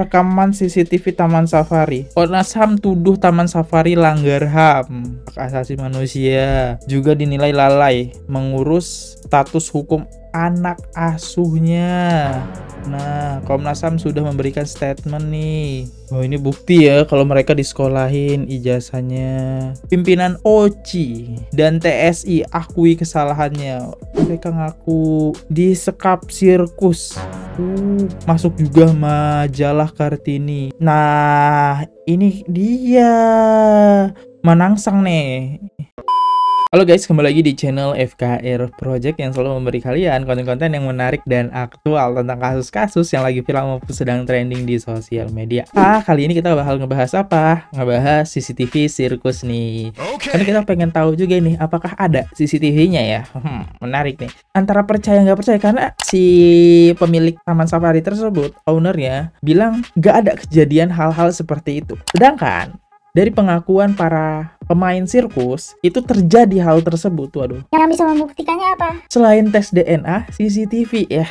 Rekaman CCTV Taman Safari. Komnas HAM tuduh Taman Safari langgar HAM, hak asasi manusia. Juga dinilai lalai mengurus status hukum anak asuhnya. Nah, Komnas HAM sudah memberikan statement nih. Oh, ini bukti ya kalau mereka disekolahin ijazahnya. Pimpinan OCI dan TSI akui kesalahannya. Mereka ngaku disekap sirkus. Masuk juga majalah Kartini. Nah, ini dia Manangsang nih. Halo guys, kembali lagi di channel FKR Project yang selalu memberi kalian konten-konten yang menarik dan aktual tentang kasus-kasus yang lagi viral maupun sedang trending di sosial media. Kali ini kita bakal ngebahas apa? Ngebahas CCTV sirkus nih. Karena kita pengen tahu juga nih, apakah ada CCTV-nya ya? Menarik nih. Antara percaya nggak percaya, karena si pemilik Taman Safari tersebut, ownernya, bilang nggak ada kejadian hal-hal seperti itu. Sedangkan dari pengakuan para pemain sirkus, itu terjadi hal tersebut. Waduh. Yang bisa membuktikannya apa? Selain tes DNA, CCTV ya.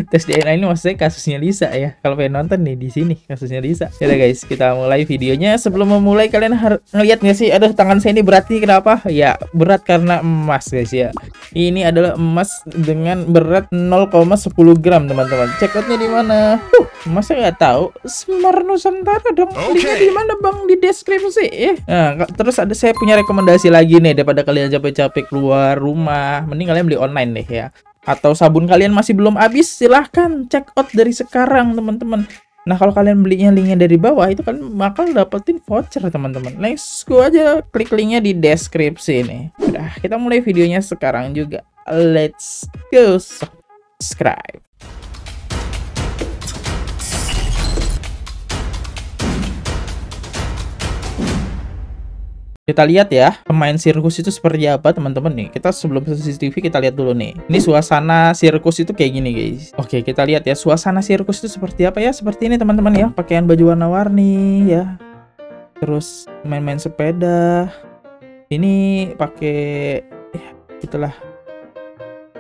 Tes DNA ini maksudnya kasusnya Lisa ya. Kalau pengen nonton nih di sini kasusnya Lisa. Ya guys, kita mulai videonya. Sebelum memulai kalian harus ngeliat nggak sih? Aduh, tangan saya ini berat nih. Kenapa? Ya, berat karena emas guys ya. Ini adalah emas dengan berat 0,10 gram teman-teman. Check outnya di mana? Masa nggak tahu? Smart Nusantara dong. Linknya di mana bang? Di deskripsi ya. Nah, terus saya punya rekomendasi lagi nih, daripada kalian capek-capek keluar rumah, mending kalian beli online deh ya. Atau sabun kalian masih belum habis, silahkan check out dari sekarang teman-teman. Nah, kalau kalian belinya linknya dari bawah, itu kan bakal dapetin voucher teman-teman. Let's go aja, klik linknya di deskripsi nih. Udah, kita mulai videonya sekarang juga. Let's go, subscribe. Kita lihat ya, pemain sirkus itu seperti apa teman-teman nih. Kita sebelum CCTV kita lihat dulu nih. Ini suasana sirkus itu kayak gini guys. Oke, kita lihat ya suasana sirkus itu seperti apa ya. Seperti ini teman-teman ya, pakaian baju warna-warni ya. Terus main-main sepeda. Ini pakai itulah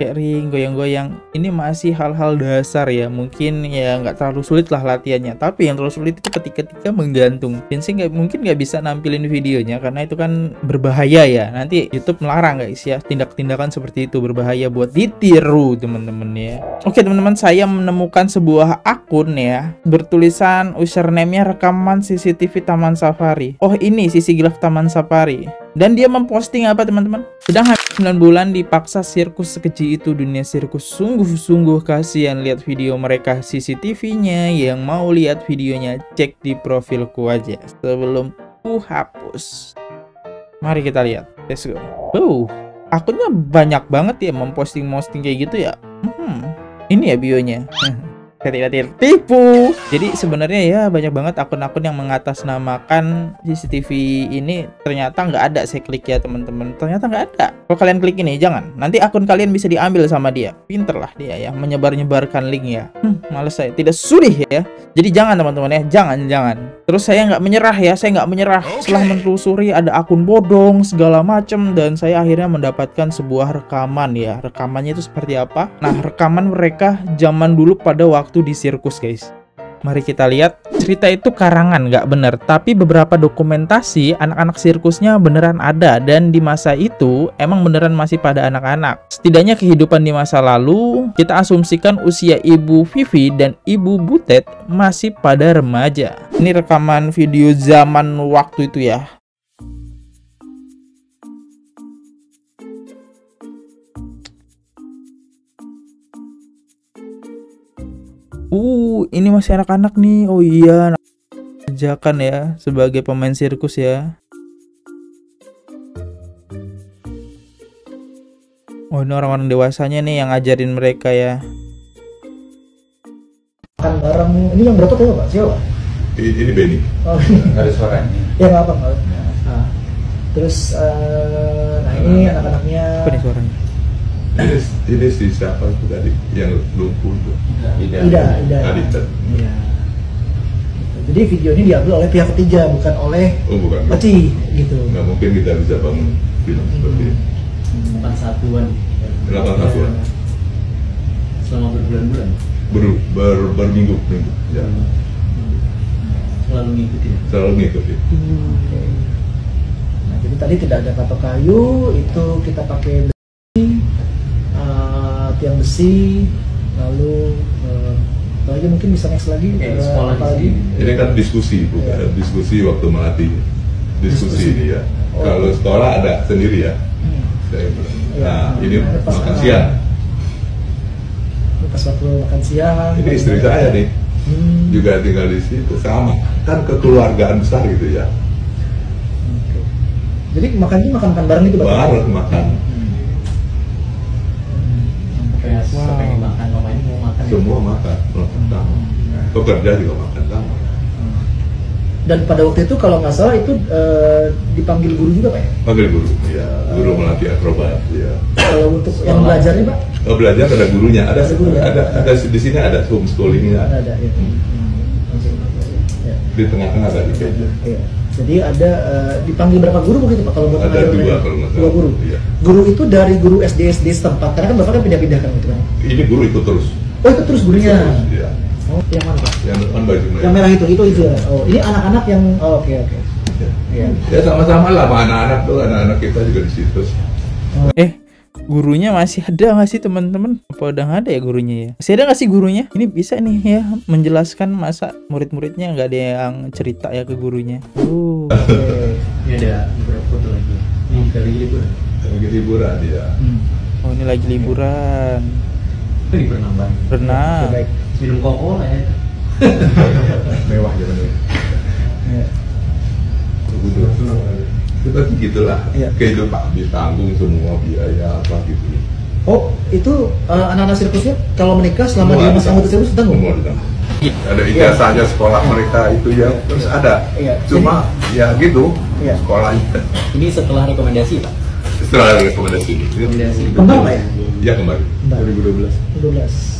kayak ring, goyang-goyang. Ini masih hal-hal dasar ya. Mungkin ya nggak terlalu sulit lah latihannya. Tapi yang terlalu sulit itu ketika menggantung. Vincent mungkin nggak bisa nampilin videonya karena itu kan berbahaya ya. Nanti YouTube melarang guys ya. Tindak-tindakan seperti itu berbahaya buat ditiru teman-teman ya. Oke teman-teman, saya menemukan sebuah akun ya. Bertulisan username-nya rekaman CCTV Taman Safari. Oh, ini sisi gelap Taman Safari. Dan dia memposting apa teman-teman? Sedang 9 bulan dipaksa sirkus sekeji itu. Dunia sirkus sungguh-sungguh kasihan. Lihat video mereka CCTV-nya. Yang mau lihat videonya cek di profilku aja sebelum ku hapus. Mari kita lihat. Let's go. Akunnya banyak banget ya memposting kayak gitu ya. Ini ya bionya. Saya tidak tertipu. Jadi sebenarnya ya banyak banget akun-akun yang mengatasnamakan CCTV ini. Ternyata nggak ada. Saya klik ya teman-teman, ternyata nggak ada. Kalau kalian klik ini jangan, nanti akun kalian bisa diambil sama dia. Pinter lah dia ya menyebar-nyebarkan link ya. Males saya, tidak sudi ya. Jadi jangan teman-teman ya, jangan. Terus saya nggak menyerah ya, saya nggak menyerah. Setelah menelusuri ada akun bodong segala macem, dan saya akhirnya mendapatkan sebuah rekaman ya. Rekamannya itu seperti apa? Nah, rekaman mereka zaman dulu pada waktu di sirkus guys. Mari kita lihat. Cerita itu karangan, nggak bener, tapi beberapa dokumentasi anak-anak sirkusnya beneran ada, dan di masa itu emang beneran masih pada anak-anak. Setidaknya kehidupan di masa lalu kita asumsikan usia Ibu Vivi dan Ibu Butet masih pada remaja. Ini rekaman video zaman waktu itu ya. Ini masih anak-anak nih. Oh iya, ajakan ya sebagai pemain sirkus ya. Oh, ini orang-orang dewasanya nih yang ngajarin mereka ya. Kan bareng. Ini yang berotot ya Pak? Siapa? Ini Benny. Oh, Nggak ada suaranya. ya nggak apa. Nah, terus nah ini anak-anaknya. Apa nih suaranya? Ini si siapa itu tadi yang lumpuh tuh? Ida. Adita. Iya. Jadi video ini diambil oleh pihak ketiga, bukan oleh bukan. Oci gitu. Nggak mungkin kita bisa bangun film seperti ini. 81-an. 81-an. Selama berbulan-bulan. Berminggu. Ya. selalu ngikutin. Selalu ngikutin. Oke. Nah, jadi tadi tidak ada patok kayu, itu kita pakai besi, tiang besi, lalu lagi mungkin bisa next lagi. Sekolah apa lagi? Ini kan diskusi, bukan diskusi waktu melatih. Diskusi ini ya. Oh. Kalau sekolah ada sendiri ya. Nah, ini makan siang. Pas waktu makan siang. Ini istri saya nih, juga tinggal di situ, sama. Kan kekeluargaan besar gitu ya. Oke. Jadi makan bareng itu Bapak? Bareng makan. Kayak sampai makan, mamanya mau makan. Semua makan sama. Pekerja juga makan sama. Dan pada waktu itu kalau nggak salah itu dipanggil guru juga Pak ya? Panggil guru, ya. Guru melatih akrobat, ya. Kalau untuk yang belajarnya Pak? Oh, belajar ada gurunya, ada guru, ya? ada di sini ada homeschoolingnya. Ada ya. Ya. Di tengah-tengah ada di meja. Iya. Jadi ada dipanggil berapa guru begitu Pak kalau buat Ada mengajar dua mereka? kalau nggak salah. Dua guru. Iya. Guru itu dari guru SD setempat karena kan Bapak kan pindah-pindah kan gitu kan. Ini guru ikut terus. Oh itu terus gurunya. Iya. Oh yang mana Pak? Yang depan baju merah. Yang merah itu ya. Oh ini anak-anak yang oke. Iya. Ya sama-sama lah sama anak-anak tuh, anak-anak kita juga di situ. Gurunya masih ada nggak sih teman-teman? Apa udah nggak ada ya gurunya ya? Masih ada nggak sih gurunya? Ini bisa nih ya menjelaskan, masa murid-muridnya nggak ada yang cerita ya ke gurunya. Oke. Ini ada beberapa foto lagi. Ini kali liburan. Lagi liburan ya. Oh ini lagi liburan. Lagi berenang bareng. Berenang. Baik. Minum Coca-Cola ya itu. Mewah zaman dulu. Ya. Kita gitulah. Iya. Kehidupan ditanggung semua biaya apa gitu. Oh itu anak-anak sirkusnya kalau menikah selama dia masih anggota sirkus ditanggung? Semua ditanggung. Ada ijazahnya sekolah mereka itu ya, terus ada. Iya. Cuma ya gitu Iya. sekolahnya. Ini setelah rekomendasi Pak. Setelah rekomendasi. Rekomendasi. Kembar Pak ya? Ya kembali. 2012. 12.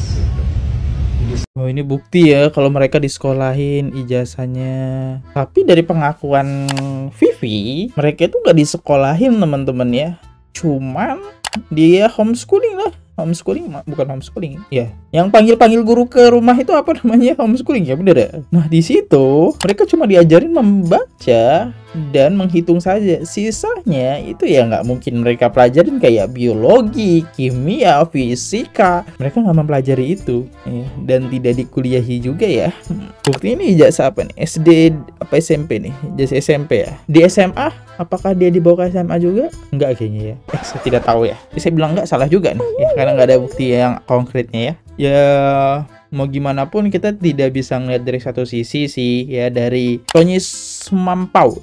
Oh ini bukti ya kalau mereka disekolahin ijazahnya. Tapi dari pengakuan Vivi, mereka itu nggak disekolahin teman-teman ya. Cuman dia homeschooling lah. Homeschooling bukan homeschooling ya. Yang panggil guru ke rumah itu apa namanya? Homeschooling ya, bener ya? Nah di situ mereka cuma diajarin membaca dan menghitung saja. Sisanya itu ya nggak mungkin mereka pelajarin kayak biologi, kimia, fisika. Mereka nggak mempelajari itu ya. Dan tidak dikuliahi juga ya. Bukti ini ijazah apa nih? SD apa SMP nih? Ijazah SMP ya. Di SMA apakah dia dibawa ke SMA juga? Enggak kayaknya ya. Saya tidak tahu ya. Saya bilang enggak, salah juga nih ya, karena nggak ada bukti yang konkretnya ya. Ya mau gimana pun kita tidak bisa ngeliat dari satu sisi sih ya, dari Tony Sumampau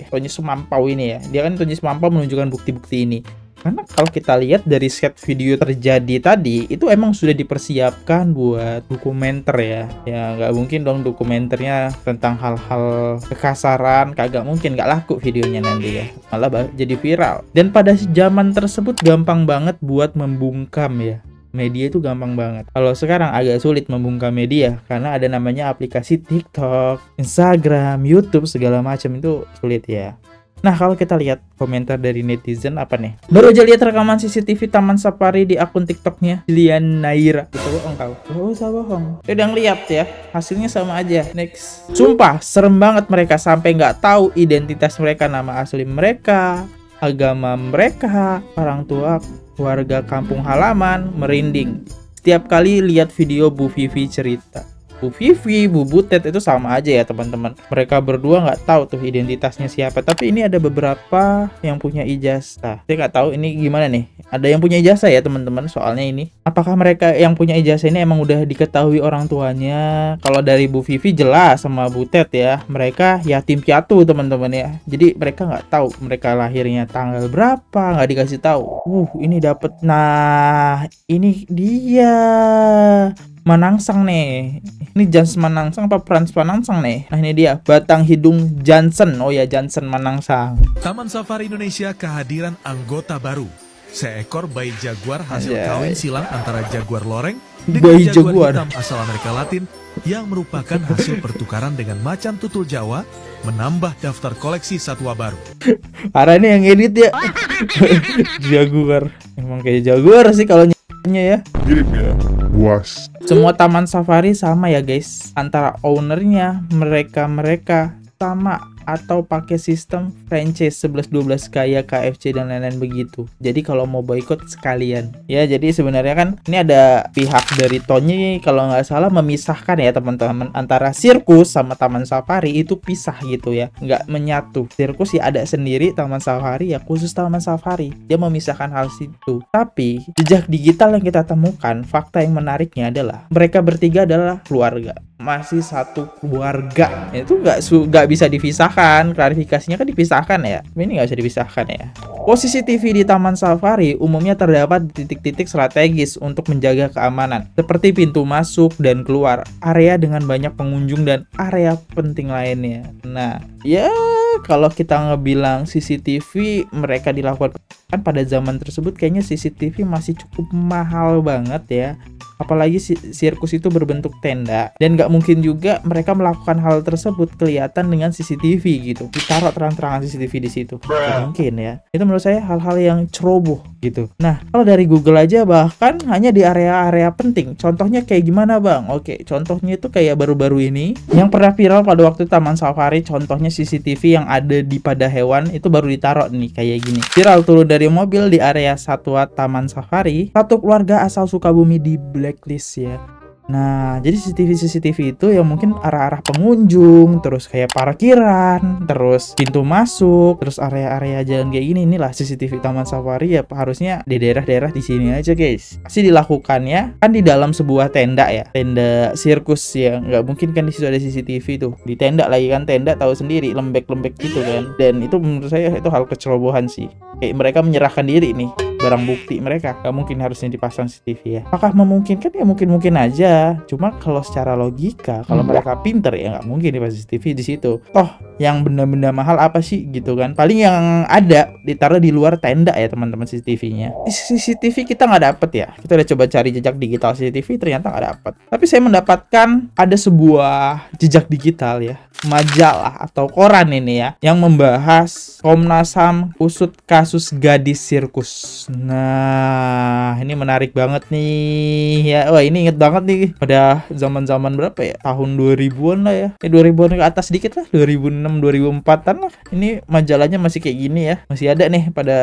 ini ya. Dia kan Tony Sumampau menunjukkan bukti-bukti ini. Karena kalau kita lihat dari set video terjadi tadi, itu emang sudah dipersiapkan buat dokumenter ya. Ya nggak mungkin dong dokumenternya tentang hal-hal kekasaran, kagak mungkin, nggak laku videonya nanti ya. Malah jadi viral. Dan pada zaman tersebut gampang banget buat membungkam ya. Media itu gampang banget. Kalau sekarang agak sulit membungkam media karena ada namanya aplikasi TikTok, Instagram, YouTube segala macam, itu sulit ya. Nah kalau kita lihat komentar dari netizen apa nih? Baru aja lihat rekaman CCTV Taman Safari di akun TikToknya Lilian Naira. Itu bohong kau? Oh usah bohong. Udah ngeliat ya, hasilnya sama aja. Next. Sumpah serem banget mereka sampai nggak tahu identitas mereka, nama asli mereka, agama mereka, orang tua, keluarga, kampung halaman, merinding. Setiap kali lihat video Bu Vivi cerita. Bu Vivi, Bu Butet itu sama aja ya teman-teman. Mereka berdua nggak tahu tuh identitasnya siapa. Tapi ini ada beberapa yang punya ijazah. Saya nggak tahu ini gimana nih. Ada yang punya ijazah ya teman-teman. Soalnya ini, apakah mereka yang punya ijazah ini emang udah diketahui orang tuanya? Kalau dari Bu Vivi jelas sama Butet ya, mereka yatim piatu teman-teman ya. Jadi mereka nggak tahu mereka lahirnya tanggal berapa, nggak dikasih tahu. Ini dapat. Nah, ini dia. Manangsang nih. Ini Jansen Manangsang apa Frans Manangsang nih? Nah ini dia batang hidung Jansen. Oh ya, Jansen Manangsang. Taman Safari Indonesia kehadiran anggota baru. Seekor bayi jaguar hasil kawin silang antara jaguar loreng dengan bayi jaguar hitam asal Amerika Latin yang merupakan hasil pertukaran dengan macan tutul Jawa, menambah daftar koleksi satwa baru. Arah ini yang edit ya. Jaguar. Emang kayak jaguar sih kalau ya. Mirip ya. Semua taman safari sama ya guys, antara ownernya, mereka sama atau pakai sistem franchise 11-12 kayak KFC dan lain-lain begitu. Jadi kalau mau boikot sekalian. Ya, jadi sebenarnya kan ini ada pihak dari Tony kalau nggak salah memisahkan ya teman-teman, antara sirkus sama taman safari itu pisah gitu ya, nggak menyatu. Sirkus ya ada sendiri, taman safari ya khusus taman safari. Dia memisahkan hal situ. Tapi jejak digital yang kita temukan, fakta yang menariknya adalah mereka bertiga adalah keluarga, masih satu keluarga. Itu nggak bisa dipisahkan. Klarifikasinya kan dipisahkan ya, ini nggak bisa dipisahkan ya. Posisi TV di taman safari umumnya terdapat di titik-titik strategis untuk menjaga keamanan, seperti pintu masuk dan keluar, area dengan banyak pengunjung, dan area penting lainnya. Nah, ya kalau kita ngebilang CCTV mereka dilakukan kan pada zaman tersebut, kayaknya CCTV masih cukup mahal banget ya. Apalagi sirkus itu berbentuk tenda, dan nggak mungkin juga mereka melakukan hal tersebut kelihatan dengan CCTV gitu, ditaruh terang-terangan CCTV di situ. Nggak mungkin ya. Itu menurut saya hal-hal yang ceroboh gitu. Nah, kalau dari Google aja bahkan hanya di area-area penting. Contohnya kayak gimana bang? Oke, contohnya itu kayak baru-baru ini yang pernah viral pada waktu taman safari. Contohnya CCTV yang ada di pada hewan itu baru ditaruh nih kayak gini. Viral turun dari mobil di area satwa taman safari, satu keluarga asal Sukabumi di blacklist ya. Nah, jadi CCTV itu yang mungkin arah-arah pengunjung, terus kayak parkiran, terus pintu masuk, terus area-area jalan kayak gini. Inilah CCTV taman safari ya, harusnya di daerah-daerah di sini aja guys. Pasti dilakukannya kan di dalam sebuah tenda ya, tenda sirkus ya, nggak mungkin kan di situ ada CCTV tuh. Di tenda lagi kan, tenda tahu sendiri lembek-lembek gitu kan. Dan itu menurut saya itu hal kecerobohan sih. Kayak mereka menyerahkan diri nih, barang bukti mereka, nggak mungkin harusnya dipasang CCTV ya. Apakah memungkinkan? Ya mungkin-mungkin aja. Cuma kalau secara logika, kalau mereka pinter ya nggak mungkin dipasang CCTV di situ. Toh yang benda-benda mahal apa sih gitu kan? Paling yang ada ditaruh di luar tenda ya teman-teman CCTV-nya. CCTV kita nggak dapet ya. Kita udah coba cari jejak digital CCTV, ternyata nggak dapet. Tapi saya mendapatkan ada sebuah jejak digital ya, majalah atau koran ini ya, yang membahas Komnas HAM usut kasus gadis sirkus. Nah, ini menarik banget nih ya. Wah, ini inget banget nih pada zaman-zaman berapa ya? Tahun 2000-an lah ya. 2000-an ke atas dikit lah, 2006, 2004-an lah. Ini majalahnya masih kayak gini ya. Masih ada nih pada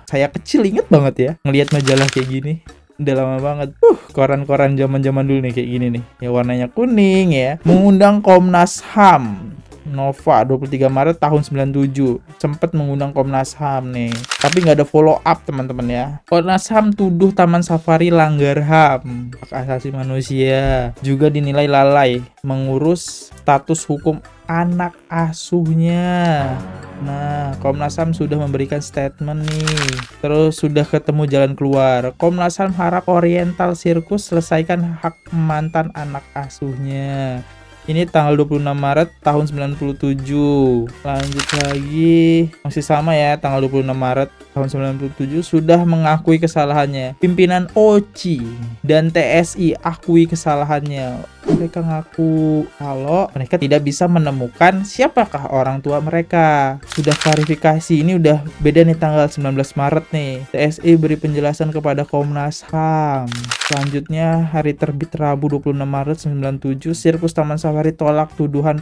saya kecil, inget banget ya ngelihat majalah kayak gini. Udah lama banget. Koran-koran zaman-zaman dulu nih kayak gini nih. Ya warnanya kuning ya. Mengundang Komnas HAM. Nova 23 Maret tahun 97 sempat mengundang Komnas HAM nih, tapi nggak ada follow up teman-teman ya. Komnas HAM tuduh taman safari langgar HAM, hak asasi manusia, juga dinilai lalai mengurus status hukum anak asuhnya. Nah, Komnas HAM sudah memberikan statement nih, terus sudah ketemu jalan keluar. Komnas HAM harap Oriental Circus selesaikan hak mantan anak asuhnya. Ini tanggal 26 Maret tahun 97. Lanjut lagi, masih sama ya, tanggal 26 Maret tahun 97 sudah mengakui kesalahannya. Pimpinan OCI dan TSI akui kesalahannya. Mereka ngaku kalau mereka tidak bisa menemukan siapakah orang tua mereka. Sudah klarifikasi, ini udah beda nih tanggal 19 Maret nih. TSI beri penjelasan kepada Komnas HAM. Selanjutnya hari terbit Rabu 26 Maret 97, Sirkus Taman Safari tolak tuduhan.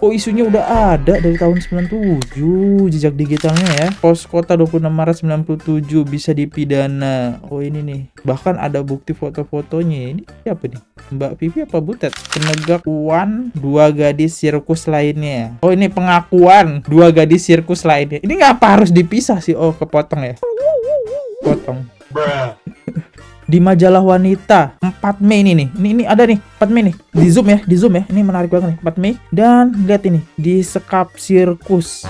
Oh, isunya udah ada dari tahun 97 jejak digitalnya ya. Pos Kota 26 Maret 97 bisa dipidana. Oh, ini nih. Bahkan ada bukti foto-fotonya. Ini siapa nih? Mbak Vivi apa Butet? Pengakuan 2 gadis sirkus lainnya. Oh, ini pengakuan 2 gadis sirkus lainnya. Ini ngapa harus dipisah sih? Oh, kepotong ya. Potong. Di majalah wanita 4 Mei ini nih. Ini ada nih 4 Mei nih. Di zoom ya. Ini menarik banget nih. 4 Mei. Dan lihat ini di Sekap Sirkus.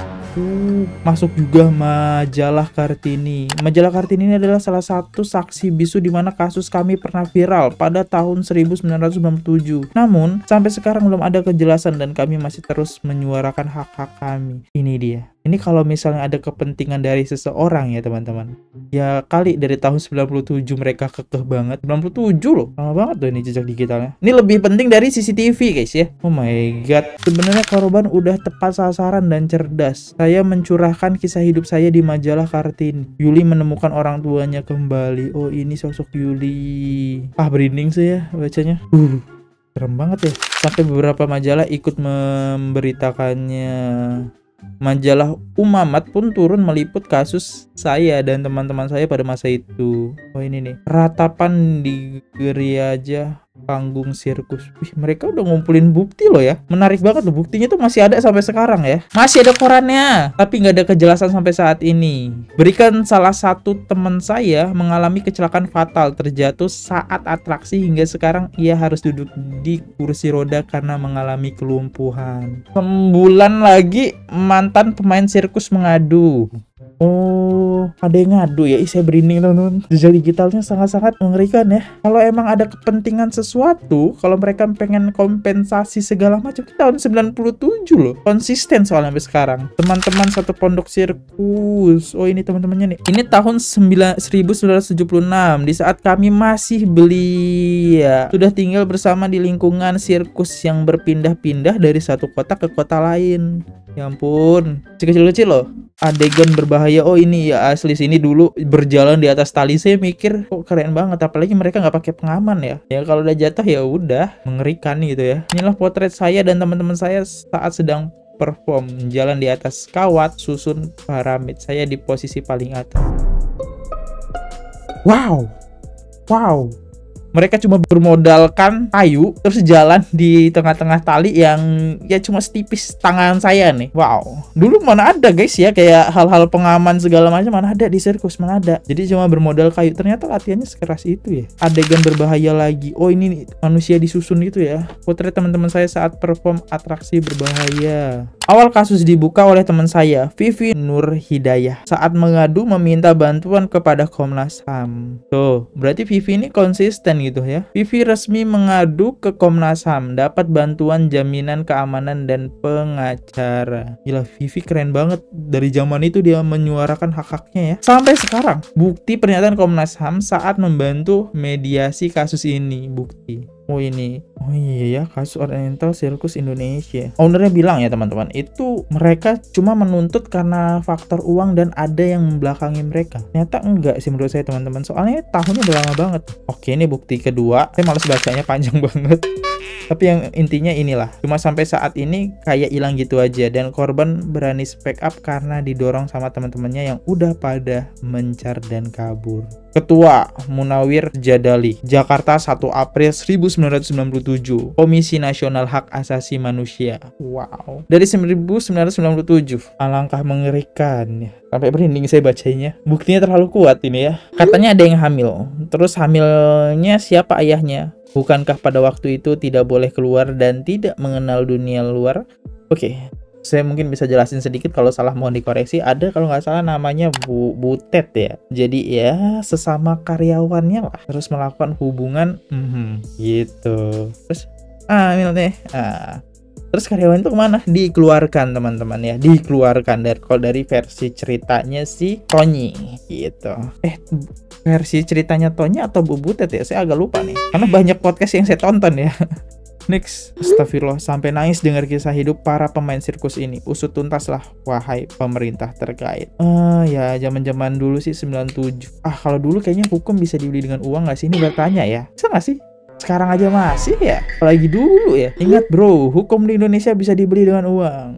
Masuk juga majalah Kartini. Majalah Kartini ini adalah salah satu saksi bisu di mana kasus kami pernah viral pada tahun 1997. Namun sampai sekarang belum ada kejelasan dan kami masih terus menyuarakan hak-hak kami. Ini dia. Ini kalau misalnya ada kepentingan dari seseorang ya teman-teman. Ya kali dari tahun 97 mereka kekeh banget. 97 loh. Lama banget tuh ini jejak digitalnya. Ini lebih penting dari CCTV guys ya. Oh my god. Sebenarnya korban udah tepat sasaran dan cerdas. Saya mencurahkan kisah hidup saya di majalah Kartini. Yuli menemukan orang tuanya kembali. Oh, ini sosok Yuli. Berinding saya bacanya. Serem banget ya. Sampai beberapa majalah ikut memberitakannya. Majalah Umamat pun turun meliput kasus saya dan teman-teman saya pada masa itu. Oh ini nih, ratapan di gereja panggung sirkus. Wih, mereka udah ngumpulin bukti loh ya. Menarik banget loh, buktinya tuh masih ada sampai sekarang ya. Masih ada korannya, tapi nggak ada kejelasan sampai saat ini. Berikan salah satu teman saya mengalami kecelakaan fatal terjatuh saat atraksi hingga sekarang ia harus duduk di kursi roda karena mengalami kelumpuhan. Sebulan lagi mantan pemain sirkus mengadu. Oh, ada yang ngadu ya. Saya berinding teman-teman. Jejak digitalnya sangat-sangat mengerikan ya. Kalau emang ada kepentingan sesuatu, kalau mereka pengen kompensasi segala macam, tahun 97 loh. Konsisten soalnya sampai sekarang. Teman-teman satu pondok sirkus. Oh, ini teman-temannya nih. Ini tahun 1976 di saat kami masih belia. Sudah tinggal bersama di lingkungan sirkus yang berpindah-pindah dari satu kota ke kota lain. Ya ampun, kecil-kecil loh. Adegan berbahaya. Oh ini ya asli sini dulu berjalan di atas tali. Saya mikir kok keren banget, apalagi mereka nggak pakai pengaman ya. Ya kalau udah jatuh ya udah mengerikan gitu ya. Inilah potret saya dan teman-teman saya saat sedang perform jalan di atas kawat susun piramid. Saya di posisi paling atas. Wow. Mereka cuma bermodalkan kayu terus jalan di tengah-tengah tali yang ya cuma setipis tangan saya nih. Wow. Dulu mana ada guys ya kayak hal-hal pengaman segala macam, mana ada di sirkus, mana ada. Jadi cuma bermodal kayu. Ternyata latihannya sekeras itu ya. Adegan berbahaya lagi. Oh ini manusia disusun itu ya. Potret teman-teman saya saat perform atraksi berbahaya. Awal kasus dibuka oleh teman saya, Vivi Nur Hidayah, saat mengadu meminta bantuan kepada Komnas HAM. Tuh, berarti Vivi ini konsisten gitu ya. Vivi resmi mengadu ke Komnas HAM, dapat bantuan jaminan keamanan dan pengacara. Gila, Vivi keren banget. Dari zaman itu dia menyuarakan hak-haknya ya. Sampai sekarang, bukti pernyataan Komnas HAM saat membantu mediasi kasus ini. Bukti. Oh ini, oh iya ya, kasus Oriental Circus Indonesia. Ownernya bilang ya teman-teman, itu mereka cuma menuntut karena faktor uang dan ada yang membelakangi mereka. Ternyata enggak sih menurut saya teman-teman, soalnya tahunnya udah lama banget. Oke, ini bukti kedua. Saya males bacanya, panjang banget. Tapi yang intinya inilah, cuma sampai saat ini kayak hilang gitu aja. Dan korban berani speak up karena didorong sama teman-temannya yang udah pada mencar dan kabur. Ketua Munawir Jadali, Jakarta 1 April 1997, Komisi Nasional Hak Asasi Manusia. Wow, dari 1997. Alangkah mengerikan ya. Sampai merinding saya bacanya. Buktinya terlalu kuat ini ya. Katanya ada yang hamil. Terus hamilnya siapa ayahnya? Bukankah pada waktu itu tidak boleh keluar dan tidak mengenal dunia luar? Oke. Saya mungkin bisa jelasin sedikit, kalau salah mohon dikoreksi. Ada kalau nggak salah namanya Butet ya. Jadi ya sesama karyawannya lah. Terus melakukan hubungan gitu. Terus terus karyawan itu kemana? Dikeluarkan teman-teman ya. Dikeluarkan dari versi ceritanya si Tony gitu. Versi ceritanya Tony atau Butet ya? Saya agak lupa nih. Karena banyak podcast yang saya tonton ya. Next, astagfirullah, sampai nangis dengar kisah hidup para pemain sirkus ini. Usut tuntaslah, wahai pemerintah terkait. Ya zaman-zaman dulu sih 97. Kalau dulu kayaknya hukum bisa dibeli dengan uang nggak sih? Ini bertanya ya. Bisa nggak sih? Sekarang aja masih ya? Apalagi dulu ya. Ingat bro, hukum di Indonesia bisa dibeli dengan uang.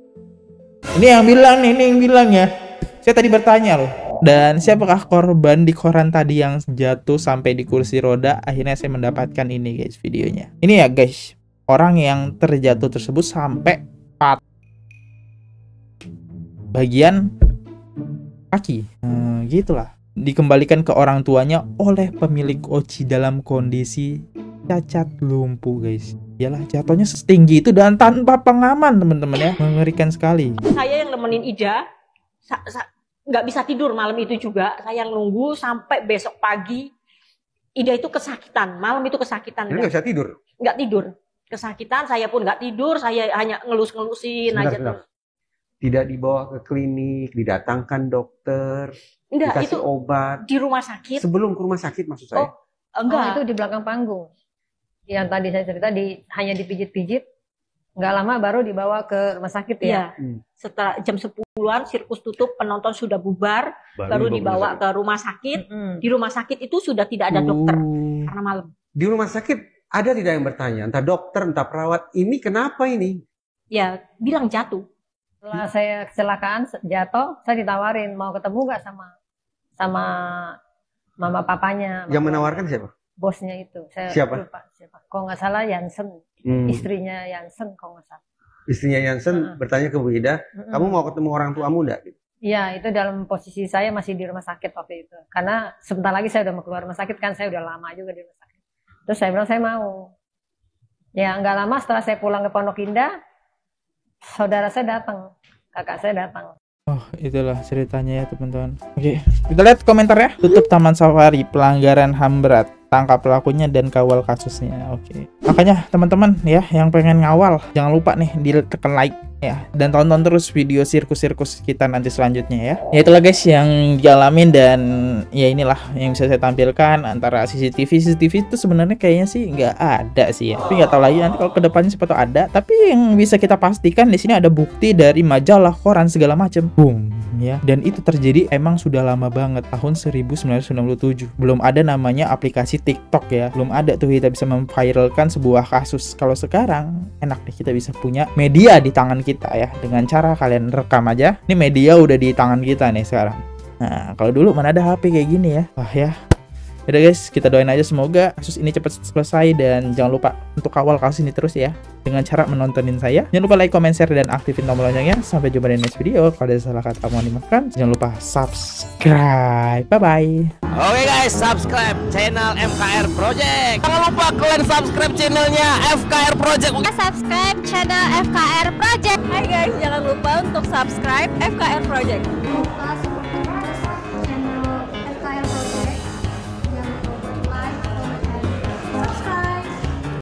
Ini yang bilang nih, ini yang bilang ya. Saya tadi bertanya loh. Dan siapakah korban di koran tadi yang jatuh sampai di kursi roda? Akhirnya saya mendapatkan ini guys videonya. Ini ya guys. Orang yang terjatuh tersebut sampai bagian kaki, gitulah. Dikembalikan ke orang tuanya oleh pemilik Oci dalam kondisi cacat lumpuh guys. Yalah, jatuhnya setinggi itu dan tanpa pengaman teman-teman ya. Mengerikan sekali. Saya yang nemenin Ida, nggak bisa tidur malam itu juga. Saya yang nunggu sampai besok pagi. Ida itu kesakitan, malam itu kesakitan. Nggak bisa tidur? Nggak tidur. Kesakitan, saya pun nggak tidur, saya hanya ngelus-ngelusin aja terus. Tidak dibawa ke klinik, didatangkan dokter, enggak, dikasih itu obat. Di rumah sakit. Sebelum ke rumah sakit maksud saya? Enggak. Itu di belakang panggung. Yang tadi saya cerita hanya dipijit-pijit, nggak lama baru dibawa ke rumah sakit ya? Iya. Setelah jam 10-an sirkus tutup, penonton sudah bubar, baru dibawa ke rumah sakit. Di rumah sakit itu sudah tidak ada dokter karena malam. Di rumah sakit Ada tidak yang bertanya, entah dokter, entah perawat, ini kenapa ini? Ya bilang jatuh. Setelah saya kecelakaan jatuh, saya ditawarin mau ketemu nggak sama mama papanya. Yang menawarkan siapa? Bosnya itu. Saya Siapa? lupa siapa. Kalau nggak salah Yansen, istrinya Yansen kalau nggak salah. Istrinya Yansen bertanya ke Bu Ida, kamu mau ketemu orang tuamu enggak? Iya, itu dalam posisi saya masih di rumah sakit waktu itu. Karena sebentar lagi saya udah mau keluar rumah sakit kan, saya udah lama juga di rumah sakit. Terus saya bilang saya mau. Ya nggak lama setelah saya pulang ke Pondok Indah, saudara saya datang, kakak saya datang. Oh, itulah ceritanya ya teman-teman. Oke, kita lihat komentarnya. Tutup taman safari, pelanggaran HAM berat, tangkap pelakunya dan kawal kasusnya. Oke. Makanya teman-teman ya yang pengen ngawal, jangan lupa nih ditekan like ya, dan tonton terus video sirkus-sirkus kita nanti selanjutnya ya. Ya itulah guys yang dialamin, dan ya inilah yang bisa saya tampilkan. Antara CCTV itu sebenarnya kayaknya sih nggak ada sih ya, tapi nggak tahu lagi nanti kalau kedepannya siapa tahu ada. Tapi yang bisa kita pastikan di sini ada bukti dari majalah, koran segala macam. Boom ya. Dan itu terjadi emang sudah lama banget, tahun 1997. Belum ada namanya aplikasi TikTok ya, belum ada tuh kita bisa memviralkan sebuah kasus. Kalau sekarang enak nih, kita bisa punya media di tangan kita ya, dengan cara kalian rekam aja. Ini media udah di tangan kita nih sekarang. Nah, kalau dulu mana ada HP kayak gini ya. Wah ya. Yaudah guys, kita doain aja semoga kasus ini cepat selesai, dan jangan lupa untuk kawal kasus ini terus ya, dengan cara menontonin saya. Jangan lupa like, comment, share, dan aktifin tombol loncengnya. Sampai jumpa di next video. Kalau ada salah kata mau dimaafkan. Jangan lupa subscribe. Bye bye. Oke guys, subscribe channel FKR Project. Jangan lupa kalian subscribe channelnya FKR Project. Subscribe channel FKR Project. Hai guys, jangan lupa untuk subscribe FKR Project.